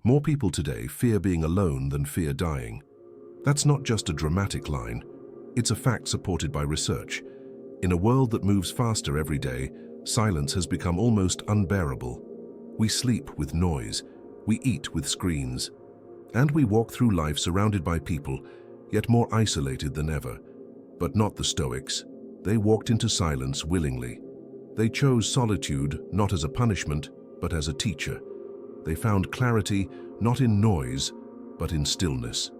More people today fear being alone than fear dying. That's not just a dramatic line, it's a fact supported by research. In a world that moves faster every day, silence has become almost unbearable. We sleep with noise, we eat with screens, and we walk through life surrounded by people, yet more isolated than ever. But not the Stoics. They walked into silence willingly. They chose solitude not as a punishment, but as a teacher. They found clarity not in noise, but in stillness.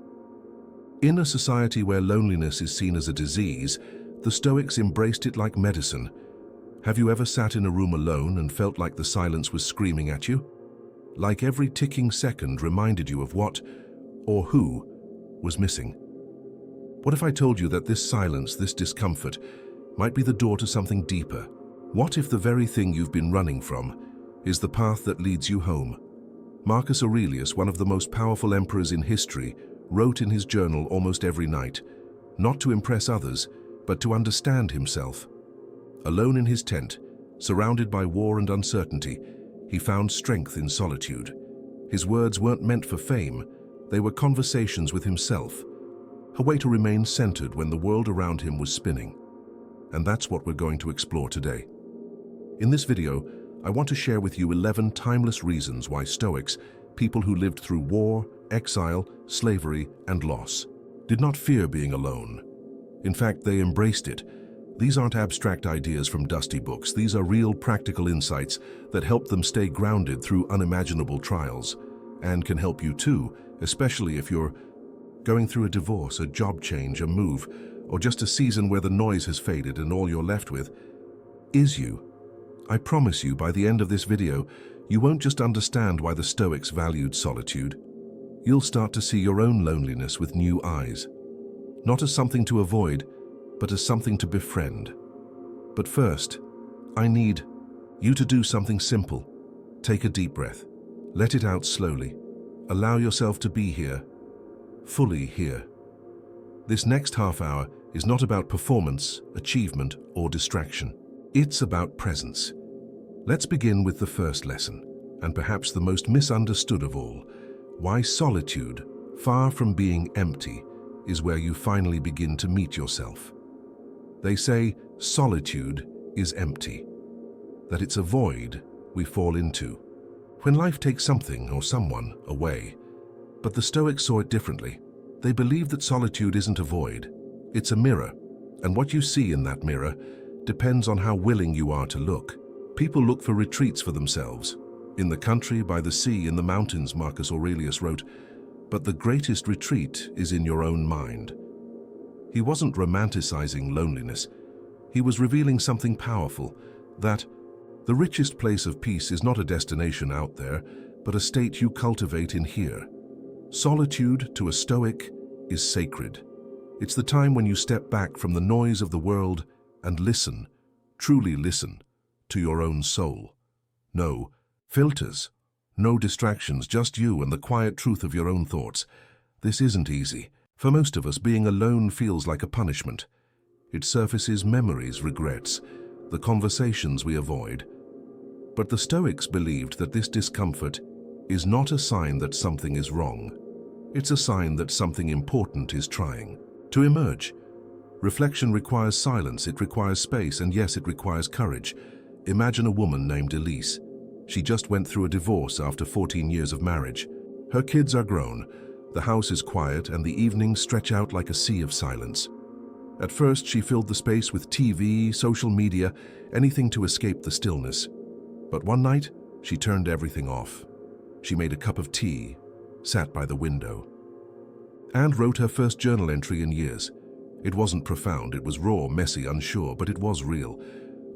In a society where loneliness is seen as a disease, the Stoics embraced it like medicine. Have you ever sat in a room alone and felt like the silence was screaming at you? Like every ticking second reminded you of what, or who, was missing? What if I told you that this silence, this discomfort, might be the door to something deeper? What if the very thing you've been running from is the path that leads you home? Marcus Aurelius, one of the most powerful emperors in history, wrote in his journal almost every night, not to impress others, but to understand himself. Alone in his tent, surrounded by war and uncertainty, he found strength in solitude. His words weren't meant for fame, they were conversations with himself, a way to remain centered when the world around him was spinning. And that's what we're going to explore today. In this video, I want to share with you 11 timeless reasons why Stoics, people who lived through war, exile, slavery, and loss, did not fear being alone. In fact, they embraced it. These aren't abstract ideas from dusty books. These are real practical insights that help them stay grounded through unimaginable trials, and can help you too, especially if you're going through a divorce, a job change, a move, or just a season where the noise has faded and all you're left with is you. I promise you, by the end of this video, you won't just understand why the Stoics valued solitude. You'll start to see your own loneliness with new eyes. Not as something to avoid, but as something to befriend. But first, I need you to do something simple. Take a deep breath. Let it out slowly. Allow yourself to be here, fully here. This next half hour is not about performance, achievement, or distraction. It's about presence. Let's begin with the first lesson, and perhaps the most misunderstood of all, why solitude, far from being empty, is where you finally begin to meet yourself. They say solitude is empty, that it's a void we fall into when life takes something or someone away. But the Stoics saw it differently. They believed that solitude isn't a void, it's a mirror, and what you see in that mirror depends on how willing you are to look. People look for retreats for themselves. In the country, by the sea, in the mountains, Marcus Aurelius wrote, but the greatest retreat is in your own mind. He wasn't romanticizing loneliness. He was revealing something powerful, that the richest place of peace is not a destination out there, but a state you cultivate in here. Solitude, to a Stoic, is sacred. It's the time when you step back from the noise of the world and listen, truly listen, to your own soul. No filters, no distractions, just you and the quiet truth of your own thoughts. This isn't easy. For most of us, being alone feels like a punishment. It surfaces memories, regrets, the conversations we avoid. But the Stoics believed that this discomfort is not a sign that something is wrong. It's a sign that something important is trying to emerge. Reflection requires silence, it requires space, and yes, it requires courage. Imagine a woman named Elise. She just went through a divorce after 14 years of marriage. Her kids are grown, the house is quiet, and the evenings stretch out like a sea of silence. At first, she filled the space with TV, social media, anything to escape the stillness. But one night, she turned everything off. She made a cup of tea, sat by the window, and wrote her first journal entry in years. It wasn't profound, it was raw, messy, unsure, but it was real.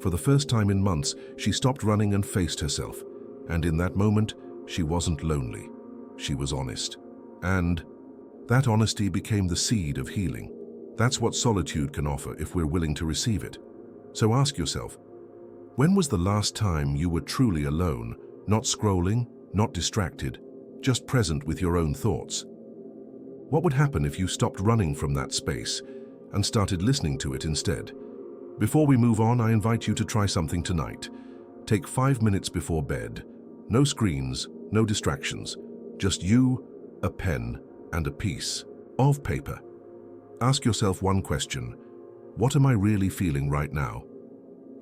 For the first time in months, she stopped running and faced herself. And in that moment, she wasn't lonely. She was honest. And that honesty became the seed of healing. That's what solitude can offer if we're willing to receive it. So ask yourself, when was the last time you were truly alone, not scrolling, not distracted, just present with your own thoughts? What would happen if you stopped running from that space and started listening to it instead? Before we move on, I invite you to try something tonight. Take 5 minutes before bed. No screens, no distractions. Just you, a pen, and a piece of paper. Ask yourself one question. What am I really feeling right now?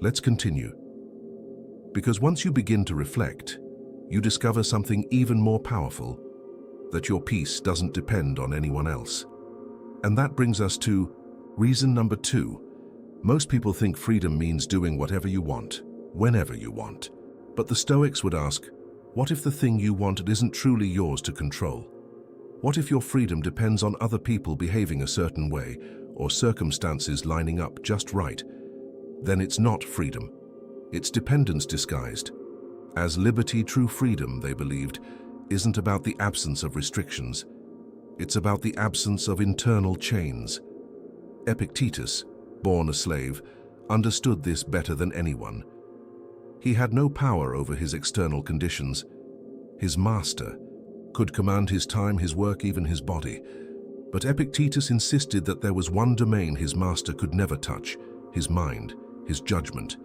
Let's continue. Because once you begin to reflect, you discover something even more powerful, that your peace doesn't depend on anyone else. And that brings us to reason number 2. Most people think freedom means doing whatever you want, whenever you want. But the Stoics would ask, what if the thing you wanted isn't truly yours to control? What if your freedom depends on other people behaving a certain way or circumstances lining up just right? Then it's not freedom. It's dependence disguised. As liberty, true freedom, they believed, isn't about the absence of restrictions. It's about the absence of internal chains. Epictetus, born a slave, understood this better than anyone. He had no power over his external conditions. His master could command his time, his work, even his body. But Epictetus insisted that there was one domain his master could never touch: his mind, his judgment,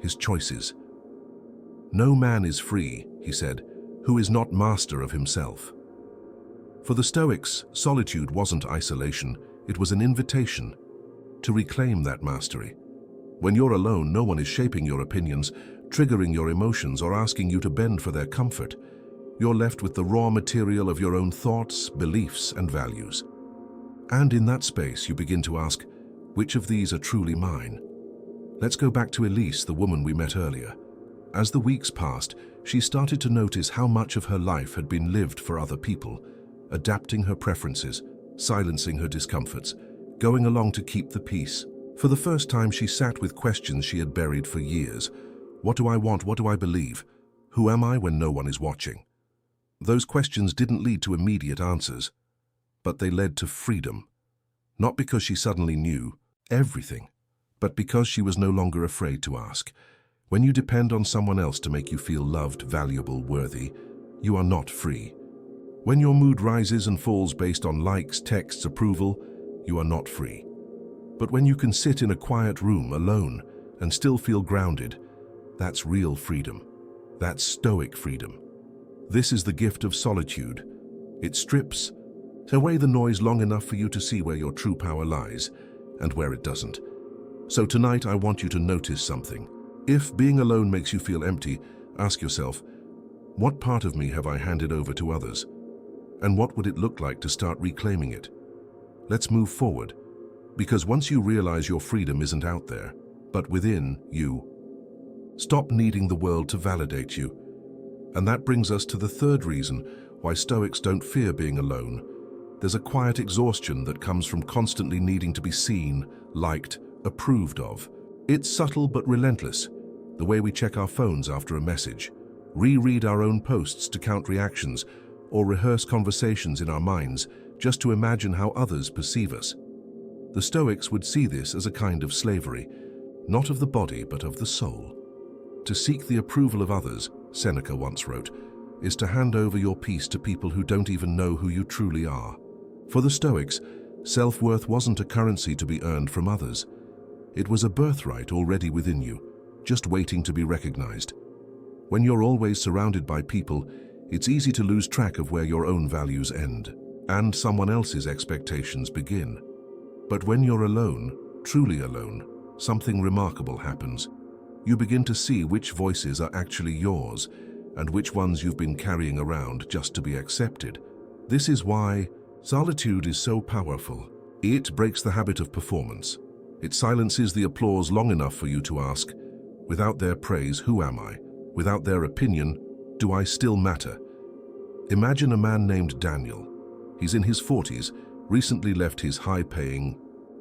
his choices. No man is free, he said, who is not master of himself. For the Stoics, solitude wasn't isolation, it was an invitation to reclaim that mastery. When you're alone, no one is shaping your opinions, triggering your emotions, or asking you to bend for their comfort. You're left with the raw material of your own thoughts, beliefs, and values. And in that space, you begin to ask, which of these are truly mine? Let's go back to Elise, the woman we met earlier. As the weeks passed, she started to notice how much of her life had been lived for other people, adapting her preferences, silencing her discomforts, going along to keep the peace. For the first time, she sat with questions she had buried for years. What do I want? What do I believe? Who am I when no one is watching? Those questions didn't lead to immediate answers, but they led to freedom. Not because she suddenly knew everything, but because she was no longer afraid to ask. When you depend on someone else to make you feel loved, valuable, worthy, you are not free. When your mood rises and falls based on likes, texts, approval, you are not free. But when you can sit in a quiet room alone and still feel grounded, that's real freedom. That's Stoic freedom. This is the gift of solitude. It strips away the noise long enough for you to see where your true power lies and where it doesn't. So tonight I want you to notice something. If being alone makes you feel empty, ask yourself, what part of me have I handed over to others? And what would it look like to start reclaiming it? Let's move forward, because once you realize your freedom isn't out there, but within you, stop needing the world to validate you. And that brings us to the third reason why Stoics don't fear being alone. There's a quiet exhaustion that comes from constantly needing to be seen, liked, approved of. It's subtle but relentless. The way we check our phones after a message, reread our own posts to count reactions, or rehearse conversations in our minds just to imagine how others perceive us. The Stoics would see this as a kind of slavery, not of the body but of the soul. To seek the approval of others, Seneca once wrote, is to hand over your peace to people who don't even know who you truly are. For the Stoics, self-worth wasn't a currency to be earned from others. It was a birthright already within you, just waiting to be recognized. When you're always surrounded by people, it's easy to lose track of where your own values end and someone else's expectations begin. But when you're alone, truly alone, something remarkable happens. You begin to see which voices are actually yours and which ones you've been carrying around just to be accepted. This is why solitude is so powerful. It breaks the habit of performance. It silences the applause long enough for you to ask, without their praise, who am I? Without their opinion, do I still matter? Imagine a man named Daniel. He's in his 40s, recently left his high-paying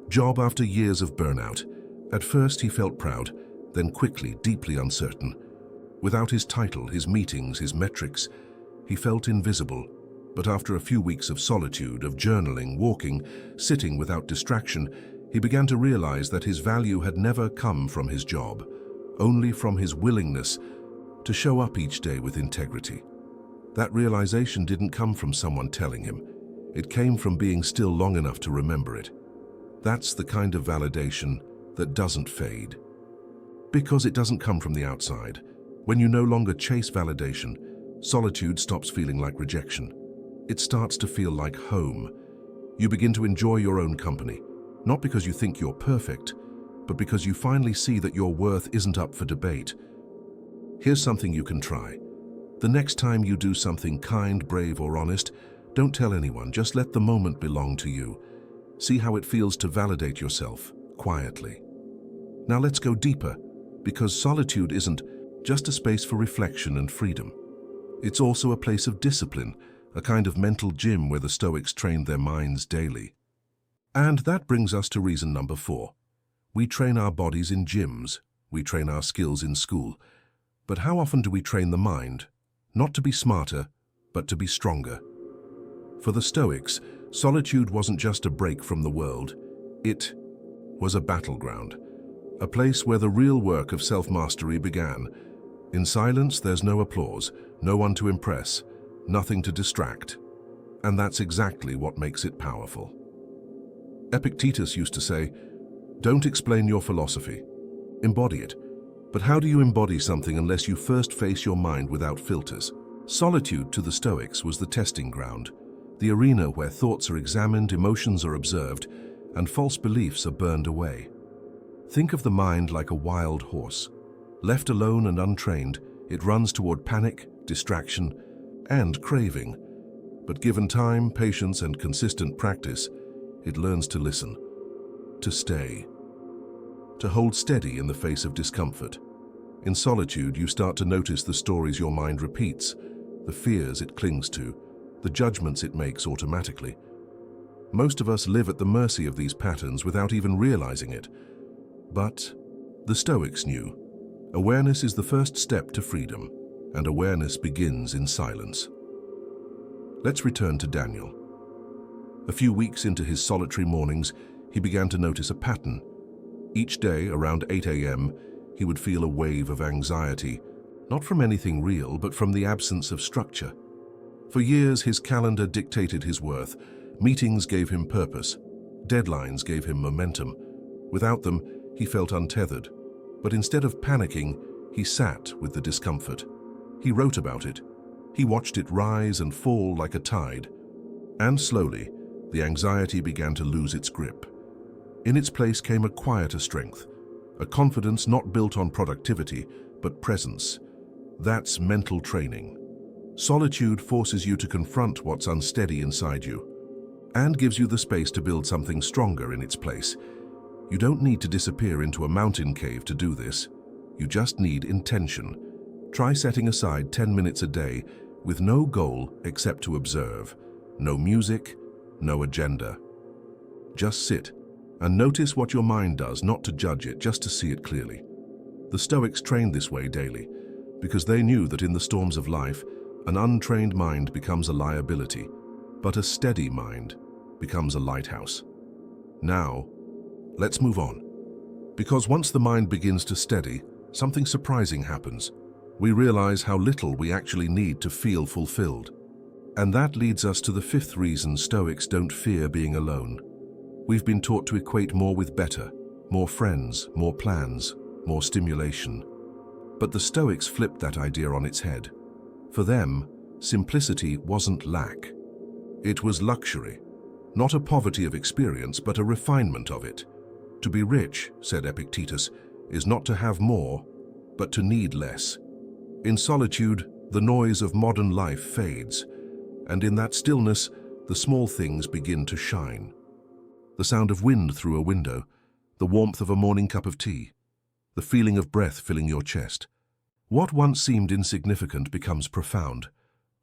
job after years of burnout. At first he felt proud, then quickly, deeply uncertain. Without his title, his meetings, his metrics, he felt invisible. But after a few weeks of solitude, of journaling, walking, sitting without distraction, he began to realize that his value had never come from his job, only from his willingness to show up each day with integrity. That realization didn't come from someone telling him. It came from being still long enough to remember it. That's the kind of validation that doesn't fade. Because it doesn't come from the outside. When you no longer chase validation, solitude stops feeling like rejection. it starts to feel like home. You begin to enjoy your own company, not because you think you're perfect, but because you finally see that your worth isn't up for debate. Here's something you can try. The next time you do something kind, brave, or honest, don't tell anyone, just let the moment belong to you. See how it feels to validate yourself, quietly. Now let's go deeper, because solitude isn't just a space for reflection and freedom. It's also a place of discipline, a kind of mental gym where the Stoics trained their minds daily. And that brings us to reason number 4. We train our bodies in gyms, we train our skills in school. But how often do we train the mind? Not to be smarter, but to be stronger. For the Stoics, solitude wasn't just a break from the world. It was a battleground, a place where the real work of self-mastery began. In silence, there's no applause, no one to impress, nothing to distract. And that's exactly what makes it powerful. Epictetus used to say, "Don't explain your philosophy, embody it." But how do you embody something unless you first face your mind without filters? Solitude to the Stoics was the testing ground, the arena where thoughts are examined, emotions are observed, and false beliefs are burned away. Think of the mind like a wild horse. Left alone and untrained, it runs toward panic, distraction, and craving. But given time, patience, and consistent practice, it learns to listen, to stay, to hold steady in the face of discomfort. In solitude, you start to notice the stories your mind repeats, the fears it clings to, the judgments it makes automatically. Most of us live at the mercy of these patterns without even realizing it. But the Stoics knew. Awareness is the first step to freedom, and awareness begins in silence. Let's return to Daniel. A few weeks into his solitary mornings, he began to notice a pattern. Each day, around 8 a.m., he would feel a wave of anxiety, not from anything real, but from the absence of structure. For years, his calendar dictated his worth. Meetings gave him purpose. Deadlines gave him momentum. Without them, he felt untethered. But instead of panicking, he sat with the discomfort. He wrote about it. He watched it rise and fall like a tide. And slowly, the anxiety began to lose its grip. In its place came a quieter strength, a confidence not built on productivity, but presence. That's mental training. Solitude forces you to confront what's unsteady inside you, and gives you the space to build something stronger in its place. You don't need to disappear into a mountain cave to do this. You just need intention. Try setting aside 10 minutes a day with no goal except to observe. No music, no agenda. Just sit and notice what your mind does, not to judge it, just to see it clearly. The Stoics trained this way daily because they knew that in the storms of life, an untrained mind becomes a liability, but a steady mind becomes a lighthouse. Now, let's move on. Because once the mind begins to steady, something surprising happens. We realize how little we actually need to feel fulfilled. And that leads us to the 5th reason Stoics don't fear being alone. We've been taught to equate more with better, more friends, more plans, more stimulation. But the Stoics flipped that idea on its head. For them, simplicity wasn't lack. It was luxury. Not a poverty of experience, but a refinement of it. To be rich, said Epictetus, is not to have more, but to need less. In solitude, the noise of modern life fades, and in that stillness, the small things begin to shine. The sound of wind through a window, the warmth of a morning cup of tea, the feeling of breath filling your chest. What once seemed insignificant becomes profound,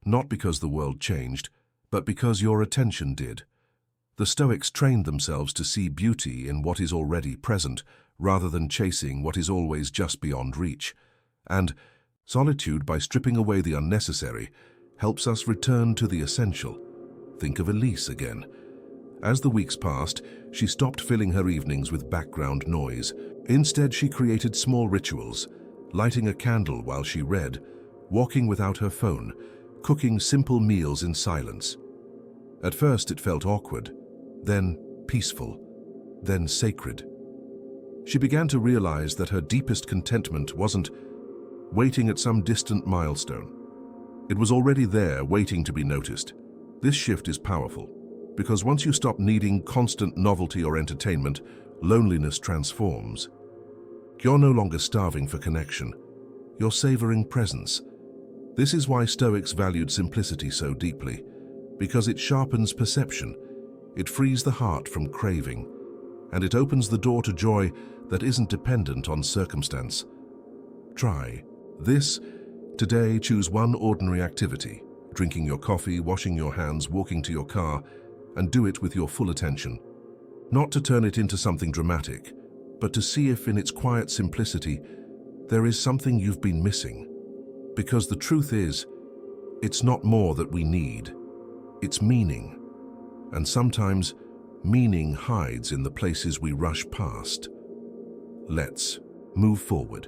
not because the world changed, but because your attention did. The Stoics trained themselves to see beauty in what is already present, rather than chasing what is always just beyond reach. And solitude, by stripping away the unnecessary, helps us return to the essential. Think of Elise again. As the weeks passed, she stopped filling her evenings with background noise. Instead, she created small rituals, lighting a candle while she read, walking without her phone, cooking simple meals in silence. At first it felt awkward, then peaceful, then sacred. She began to realize that her deepest contentment wasn't waiting at some distant milestone. It was already there, waiting to be noticed. This shift is powerful, because once you stop needing constant novelty or entertainment, loneliness transforms. You're no longer starving for connection. You're savoring presence. This is why Stoics valued simplicity so deeply, because it sharpens perception, it frees the heart from craving, and it opens the door to joy that isn't dependent on circumstance. Try this. Today, choose one ordinary activity, drinking your coffee, washing your hands, walking to your car, and do it with your full attention. Not to turn it into something dramatic, but to see if in its quiet simplicity there is something you've been missing. Because the truth is, it's not more that we need, it's meaning. And sometimes, meaning hides in the places we rush past. Let's move forward.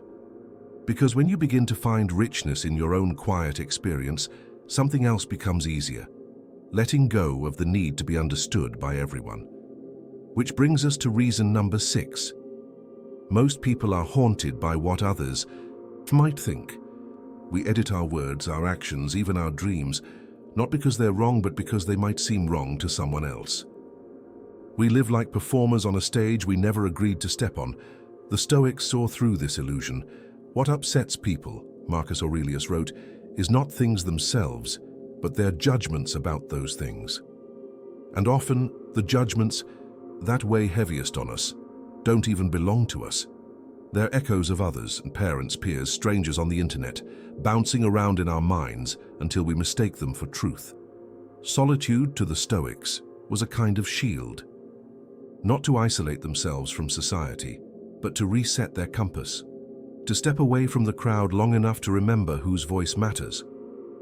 Because when you begin to find richness in your own quiet experience, something else becomes easier. Letting go of the need to be understood by everyone. Which brings us to reason number 6. Most people are haunted by what others might think. We edit our words, our actions, even our dreams, not because they're wrong, but because they might seem wrong to someone else. We live like performers on a stage we never agreed to step on. The Stoics saw through this illusion. What upsets people, Marcus Aurelius wrote, is not things themselves, but their judgments about those things. And often, the judgments that weigh heaviest on us don't even belong to us. They're echoes of others, and parents, peers, strangers on the internet, bouncing around in our minds until we mistake them for truth. Solitude, to the Stoics, was a kind of shield. Not to isolate themselves from society, but to reset their compass. To step away from the crowd long enough to remember whose voice matters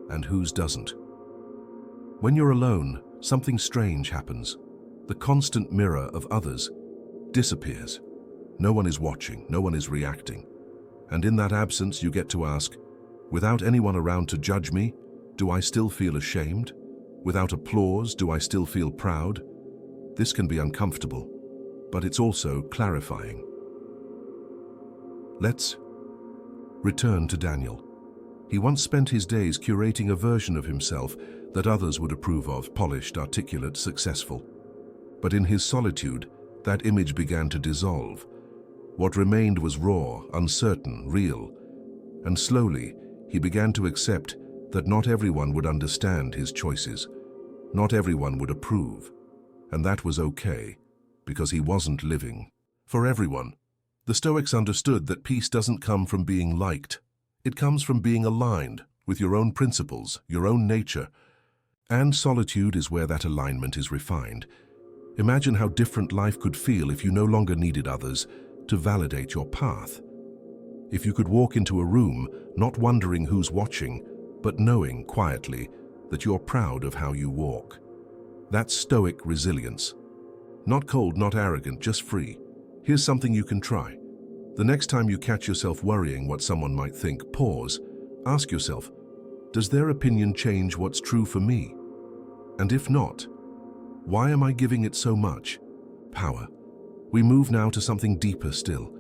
and whose doesn't. When you're alone, something strange happens. The constant mirror of others disappears. No one is watching, no one is reacting. And in that absence, you get to ask, without anyone around to judge me, do I still feel ashamed? Without applause, do I still feel proud? This can be uncomfortable, but it's also clarifying. Let's return to Daniel. He once spent his days curating a version of himself that others would approve of, polished, articulate, successful. But in his solitude, that image began to dissolve. What remained was raw, uncertain, real. And slowly, he began to accept that not everyone would understand his choices. Not everyone would approve. And that was okay, because he wasn't living for everyone. The Stoics understood that peace doesn't come from being liked. It comes from being aligned with your own principles, your own nature. And solitude is where that alignment is refined. Imagine how different life could feel if you no longer needed others to validate your path. If you could walk into a room, not wondering who's watching, but knowing quietly that you're proud of how you walk. That's Stoic resilience. Not cold, not arrogant, just free. Here's something you can try. The next time you catch yourself worrying what someone might think, pause. Ask yourself, does their opinion change what's true for me? And if not, why am I giving it so much power? We move now to something deeper still.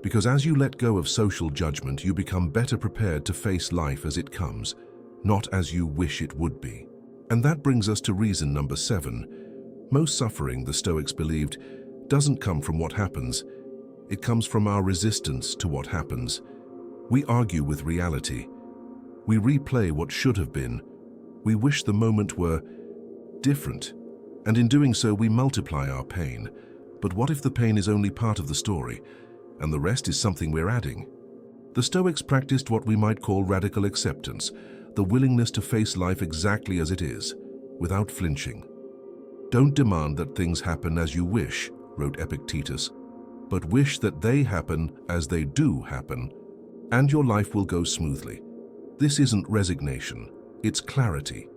Because as you let go of social judgment, you become better prepared to face life as it comes, not as you wish it would be. And that brings us to reason number 7. Most suffering, the Stoics believed, doesn't come from what happens. It comes from our resistance to what happens. We argue with reality. We replay what should have been. We wish the moment were different. And in doing so, we multiply our pain. But what if the pain is only part of the story, and the rest is something we're adding? The Stoics practiced what we might call radical acceptance, the willingness to face life exactly as it is, without flinching. Don't demand that things happen as you wish, wrote Epictetus, but wish that they happen as they do happen, and your life will go smoothly. This isn't resignation, it's clarity.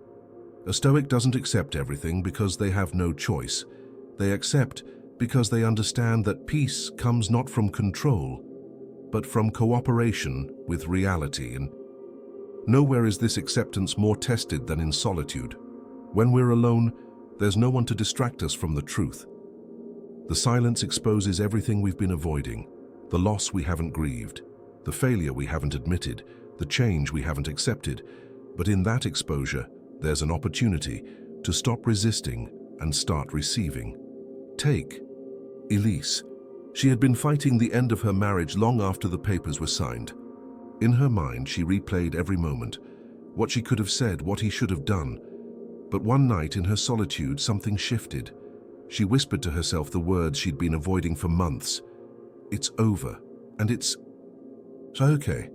A Stoic doesn't accept everything because they have no choice. They accept because they understand that peace comes not from control, but from cooperation with reality. And nowhere is this acceptance more tested than in solitude. When we're alone, there's no one to distract us from the truth. The silence exposes everything we've been avoiding, the loss we haven't grieved, the failure we haven't admitted, the change we haven't accepted. But in that exposure, there's an opportunity to stop resisting and start receiving. Take Elise. She had been fighting the end of her marriage long after the papers were signed. In her mind, she replayed every moment, what she could have said, what he should have done. But one night in her solitude, something shifted. She whispered to herself the words she'd been avoiding for months. It's over, and it's okay.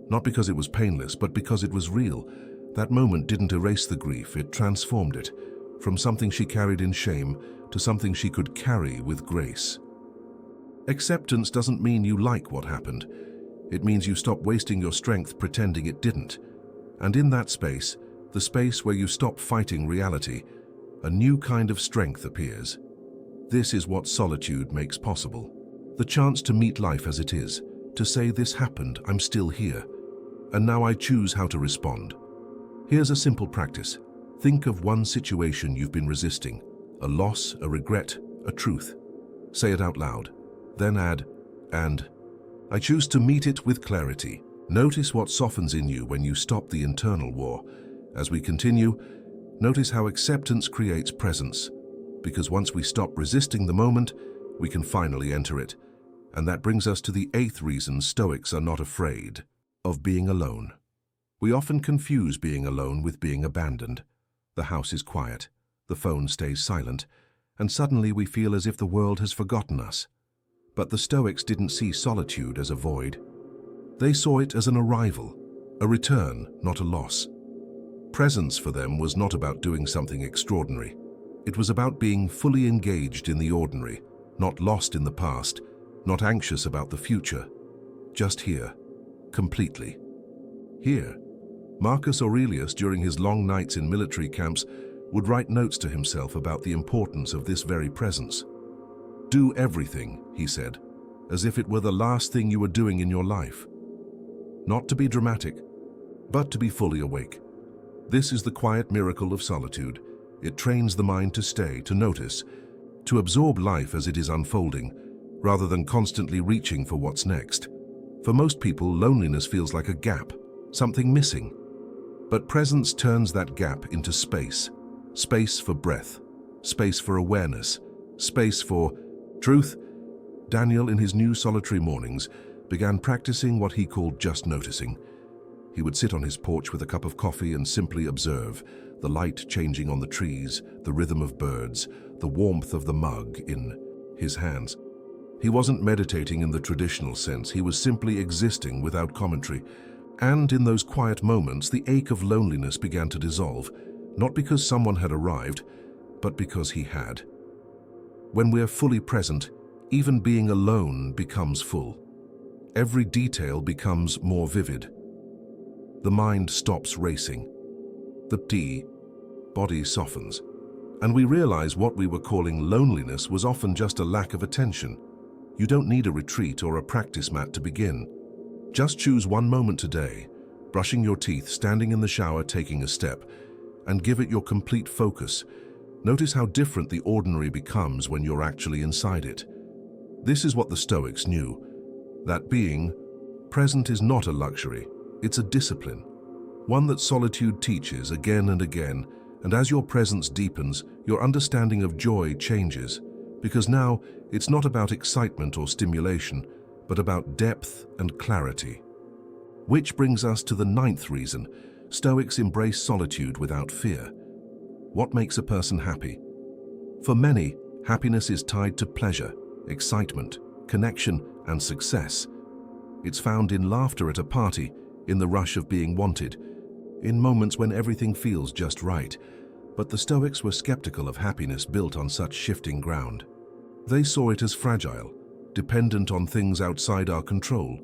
Not because it was painless, but because it was real. That moment didn't erase the grief, it transformed it, from something she carried in shame to something she could carry with grace. Acceptance doesn't mean you like what happened. It means you stop wasting your strength pretending it didn't. And in that space, the space where you stop fighting reality, a new kind of strength appears. This is what solitude makes possible. The chance to meet life as it is, to say this happened, I'm still here, and now I choose how to respond. Here's a simple practice. Think of one situation you've been resisting, a loss, a regret, a truth. Say it out loud. Then add, and I choose to meet it with clarity. Notice what softens in you when you stop the internal war. As we continue, notice how acceptance creates presence, because once we stop resisting the moment, we can finally enter it. And that brings us to the 8th reason Stoics are not afraid of being alone. We often confuse being alone with being abandoned. The house is quiet, the phone stays silent, and suddenly we feel as if the world has forgotten us. But the Stoics didn't see solitude as a void. They saw it as an arrival, a return, not a loss. Presence for them was not about doing something extraordinary. It was about being fully engaged in the ordinary, not lost in the past, not anxious about the future. Just here, completely. Here, Marcus Aurelius, during his long nights in military camps, would write notes to himself about the importance of this very presence. Do everything, he said, as if it were the last thing you were doing in your life. Not to be dramatic, but to be fully awake. This is the quiet miracle of solitude. It trains the mind to stay, to notice, to absorb life as it is unfolding, rather than constantly reaching for what's next. For most people, loneliness feels like a gap, something missing. But presence turns that gap into space. Space for breath, space for awareness, space for truth. Daniel, in his new solitary mornings, began practicing what he called just noticing. He would sit on his porch with a cup of coffee and simply observe the light changing on the trees, the rhythm of birds, the warmth of the mug in his hands. He wasn't meditating in the traditional sense, he was simply existing without commentary. And in those quiet moments, the ache of loneliness began to dissolve, not because someone had arrived, but because he had. When we're fully present, even being alone becomes full. Every detail becomes more vivid. The mind stops racing. The body softens. And we realize what we were calling loneliness was often just a lack of attention. You don't need a retreat or a practice mat to begin. Just choose one moment today, brushing your teeth, standing in the shower, taking a step, and give it your complete focus. Notice how different the ordinary becomes when you're actually inside it. This is what the Stoics knew, that being present is not a luxury, it's a discipline, one that solitude teaches again and again, and as your presence deepens, your understanding of joy changes, because now it's not about excitement or stimulation, but about depth and clarity. Which brings us to the 9th reason Stoics embrace solitude without fear. What makes a person happy? For many, happiness is tied to pleasure, excitement, connection, and success. It's found in laughter at a party, in the rush of being wanted, in moments when everything feels just right. But the Stoics were skeptical of happiness built on such shifting ground. They saw it as fragile, dependent on things outside our control.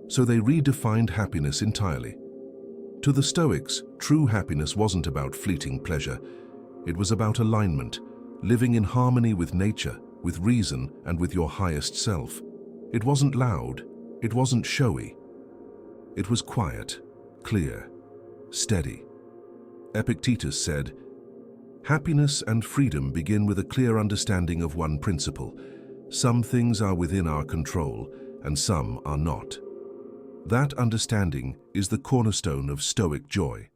So they redefined happiness entirely. To the Stoics, true happiness wasn't about fleeting pleasure. It was about alignment, living in harmony with nature, with reason, and with your highest self. It wasn't loud, it wasn't showy. It was quiet, clear, steady. Epictetus said, "Happiness and freedom begin with a clear understanding of one principle. Some things are within our control, and some are not." That understanding is the cornerstone of Stoic joy.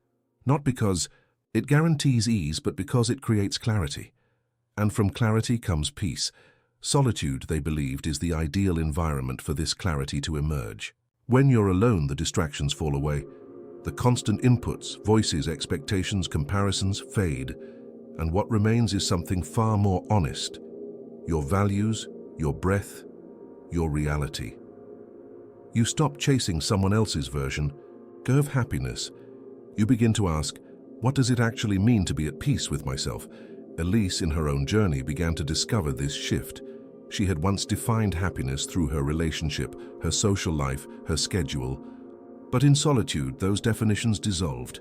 Not because It guarantees ease, but because it creates clarity. And from clarity comes peace. Solitude, they believed, is the ideal environment for this clarity to emerge. When you're alone, the distractions fall away. The constant inputs, voices, expectations, comparisons fade, and what remains is something far more honest. Your values, your breath, your reality. You stop chasing someone else's version of happiness. You begin to ask, what does it actually mean to be at peace with myself? Elise, in her own journey, began to discover this shift. She had once defined happiness through her relationship, her social life, her schedule. But in solitude, those definitions dissolved.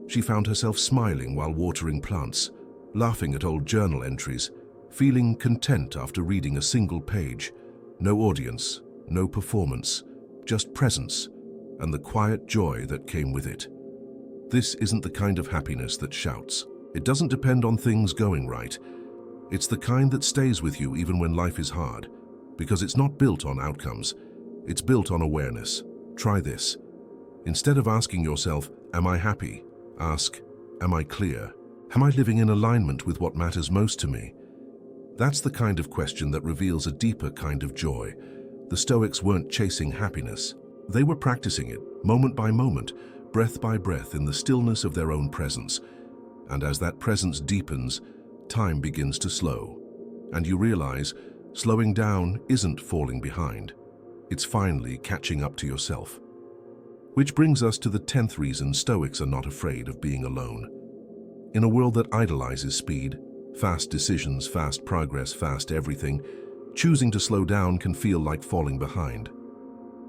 She found herself smiling while watering plants, laughing at old journal entries, feeling content after reading a single page. No audience, no performance, just presence, and the quiet joy that came with it. This isn't the kind of happiness that shouts. It doesn't depend on things going right. It's the kind that stays with you even when life is hard, because it's not built on outcomes. It's built on awareness. Try this. Instead of asking yourself, am I happy? Ask, am I clear? Am I living in alignment with what matters most to me? That's the kind of question that reveals a deeper kind of joy. The Stoics weren't chasing happiness. They were practicing it, moment by moment, breath by breath, in the stillness of their own presence. And as that presence deepens, time begins to slow. And you realize slowing down isn't falling behind. It's finally catching up to yourself. Which brings us to the 10th reason Stoics are not afraid of being alone. In a world that idolizes speed, fast decisions, fast progress, fast everything, choosing to slow down can feel like falling behind.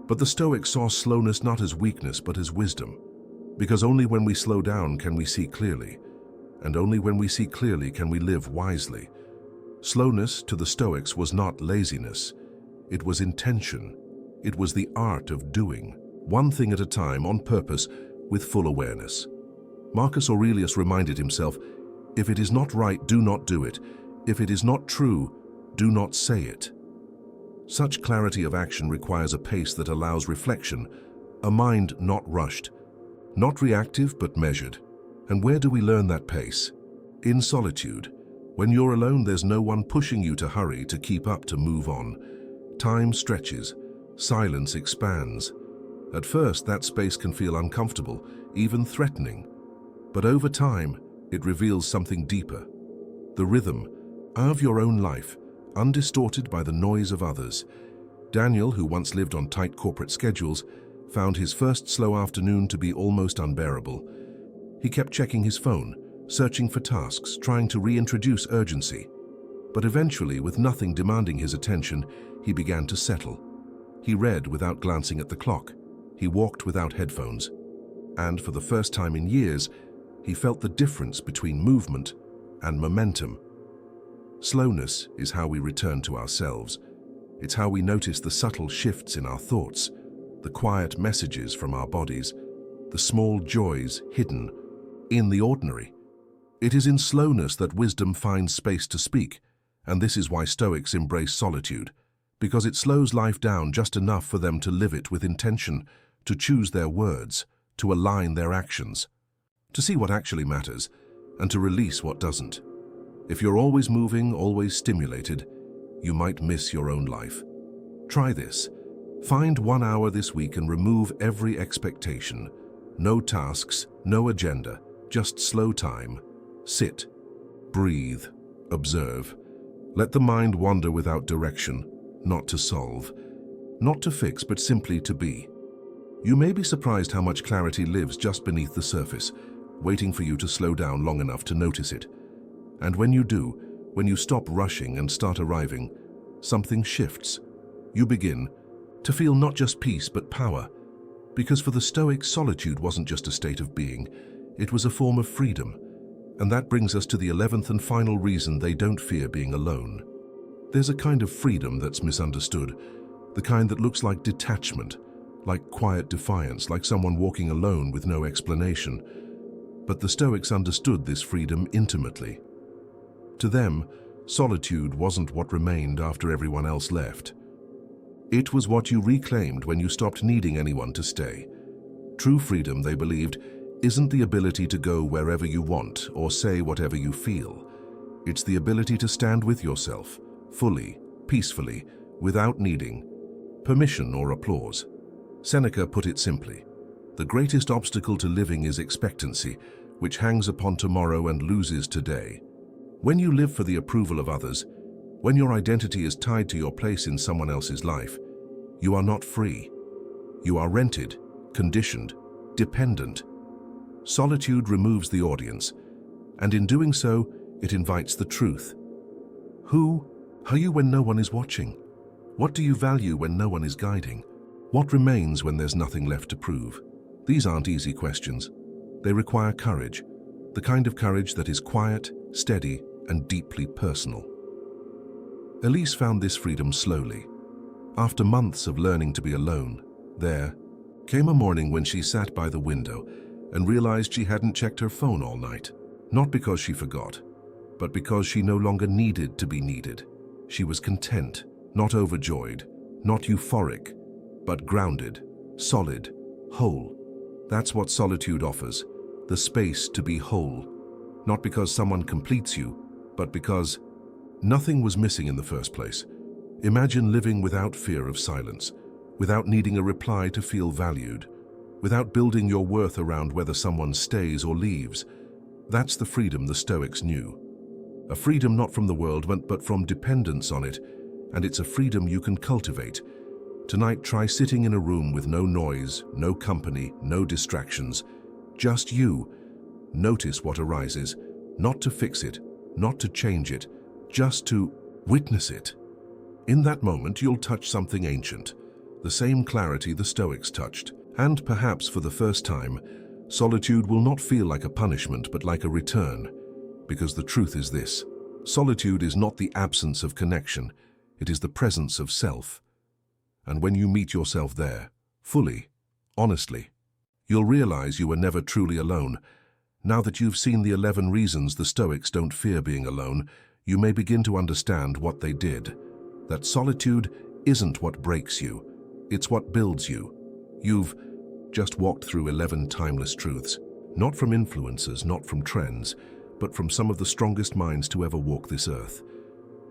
But the Stoics saw slowness not as weakness but as wisdom, because only when we slow down can we see clearly, and only when we see clearly can we live wisely. Slowness to the Stoics was not laziness, it was intention. It was the art of doing, one thing at a time, on purpose, with full awareness. Marcus Aurelius reminded himself, if it is not right, do not do it. If it is not true, do not say it. Such clarity of action requires a pace that allows reflection, a mind not rushed, not reactive but measured. And where do we learn that pace? In solitude. When you're alone, there's no one pushing you to hurry, to keep up, to move on. Time stretches, silence expands. At first, that space can feel uncomfortable, even threatening. But over time, it reveals something deeper. The rhythm of your own life, undistorted by the noise of others. Daniel, who once lived on tight corporate schedules, found his first slow afternoon to be almost unbearable. He kept checking his phone, searching for tasks, trying to reintroduce urgency. But eventually, with nothing demanding his attention, he began to settle. He read without glancing at the clock. He walked without headphones. And for the first time in years, he felt the difference between movement and momentum. Slowness is how we return to ourselves. It's how we notice the subtle shifts in our thoughts, the quiet messages from our bodies, the small joys hidden in the ordinary. It is in slowness that wisdom finds space to speak, and this is why Stoics embrace solitude, because it slows life down just enough for them to live it with intention, to choose their words, to align their actions, to see what actually matters, and to release what doesn't. If you're always moving, always stimulated, you might miss your own life. Try this. Find 1 hour this week and remove every expectation. No tasks, no agenda, just slow time. Sit, breathe, observe. Let the mind wander without direction, not to solve, not to fix, but simply to be. You may be surprised how much clarity lives just beneath the surface, waiting for you to slow down long enough to notice it. And when you do, when you stop rushing and start arriving, something shifts. You begin to feel not just peace but power. Because for the Stoics, solitude wasn't just a state of being, it was a form of freedom. And that brings us to the 11th and final reason they don't fear being alone. There's a kind of freedom that's misunderstood, the kind that looks like detachment, like quiet defiance, like someone walking alone with no explanation. But the Stoics understood this freedom intimately. To them, solitude wasn't what remained after everyone else left. It was what you reclaimed when you stopped needing anyone to stay. True freedom, they believed, isn't the ability to go wherever you want or say whatever you feel. It's the ability to stand with yourself, fully, peacefully, without needing permission or applause. Seneca put it simply: the greatest obstacle to living is expectancy, which hangs upon tomorrow and loses today. When you live for the approval of others, when your identity is tied to your place in someone else's life, you are not free. You are rented, conditioned, dependent. Solitude removes the audience, and in doing so, it invites the truth. Who are you when no one is watching? What do you value when no one is guiding? What remains when there's nothing left to prove? These aren't easy questions. They require courage, the kind of courage that is quiet, steady, and deeply personal. Elise found this freedom slowly. After months of learning to be alone, there came a morning when she sat by the window and realized she hadn't checked her phone all night. Not because she forgot, but because she no longer needed to be needed. She was content, not overjoyed, not euphoric, but grounded, solid, whole. That's what solitude offers, the space to be whole. Not because someone completes you, but because nothing was missing in the first place. Imagine living without fear of silence, without needing a reply to feel valued, without building your worth around whether someone stays or leaves. That's the freedom the Stoics knew. A freedom not from the world, but from dependence on it, and it's a freedom you can cultivate. Tonight, try sitting in a room with no noise, no company, no distractions. Just you. Notice what arises, not to fix it, not to change it, just to witness it. In that moment, you'll touch something ancient, the same clarity the Stoics touched. And perhaps for the first time, solitude will not feel like a punishment, but like a return. Because the truth is this: solitude is not the absence of connection, it is the presence of self. And when you meet yourself there, fully, honestly, you'll realize you were never truly alone. Now that you've seen the 11 reasons the Stoics don't fear being alone, you may begin to understand what they did. That solitude isn't what breaks you, it's what builds you. You've just walked through 11 timeless truths, not from influencers, not from trends, but from some of the strongest minds to ever walk this earth.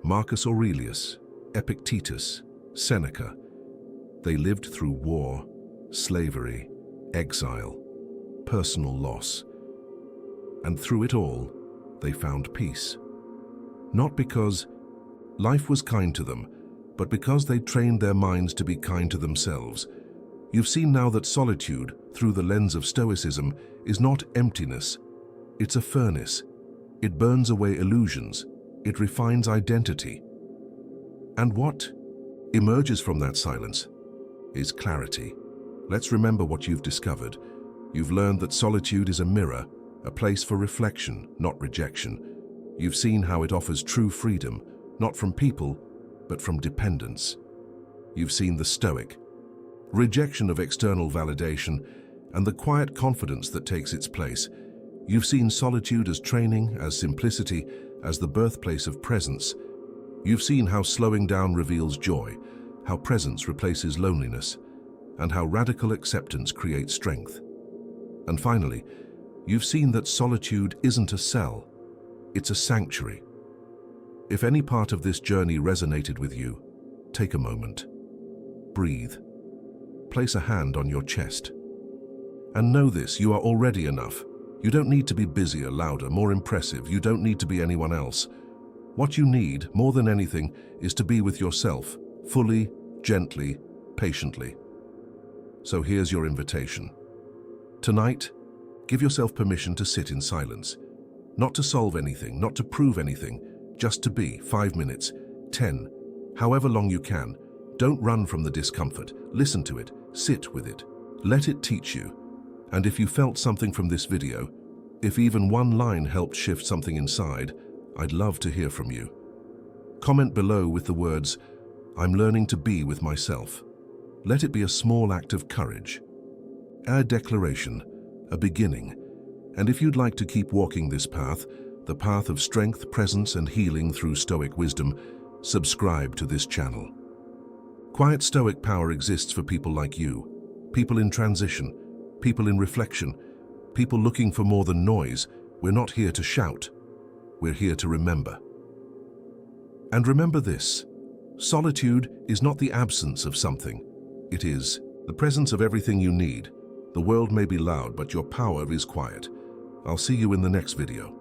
Marcus Aurelius, Epictetus, Seneca. They lived through war, slavery, exile, personal loss. And through it all, they found peace. Not because life was kind to them, but because they trained their minds to be kind to themselves. You've seen now that solitude, through the lens of Stoicism, is not emptiness. It's a furnace. It burns away illusions. It refines identity. And what emerges from that silence is clarity. Let's remember what you've discovered. You've learned that solitude is a mirror, a place for reflection, not rejection. You've seen how it offers true freedom, not from people, but from dependence. You've seen the Stoic rejection of external validation and the quiet confidence that takes its place. You've seen solitude as training, as simplicity, as the birthplace of presence. You've seen how slowing down reveals joy, how presence replaces loneliness, and how radical acceptance creates strength. And finally, you've seen that solitude isn't a cell, it's a sanctuary. If any part of this journey resonated with you, take a moment. Breathe. Place a hand on your chest. And know this: you are already enough. You don't need to be busier, louder, more impressive. You don't need to be anyone else. What you need, more than anything, is to be with yourself, fully, gently, patiently. So here's your invitation. Tonight, give yourself permission to sit in silence. Not to solve anything, not to prove anything, just to be. 5 minutes, 10, however long you can. Don't run from the discomfort. Listen to it, sit with it. Let it teach you. And if you felt something from this video, if even one line helped shift something inside, I'd love to hear from you. Comment below with the words, "I'm learning to be with myself." Let it be a small act of courage. A declaration, a beginning. And if you'd like to keep walking this path, the path of strength, presence, and healing through Stoic wisdom, subscribe to this channel. Quiet Stoic power exists for people like you, people in transition, people in reflection, People looking for more than noise. We're not here to shout. We're here to remember. And remember this: solitude is not the absence of something. It is the presence of everything you need. The world may be loud, but your power is quiet. I'll see you in the next video.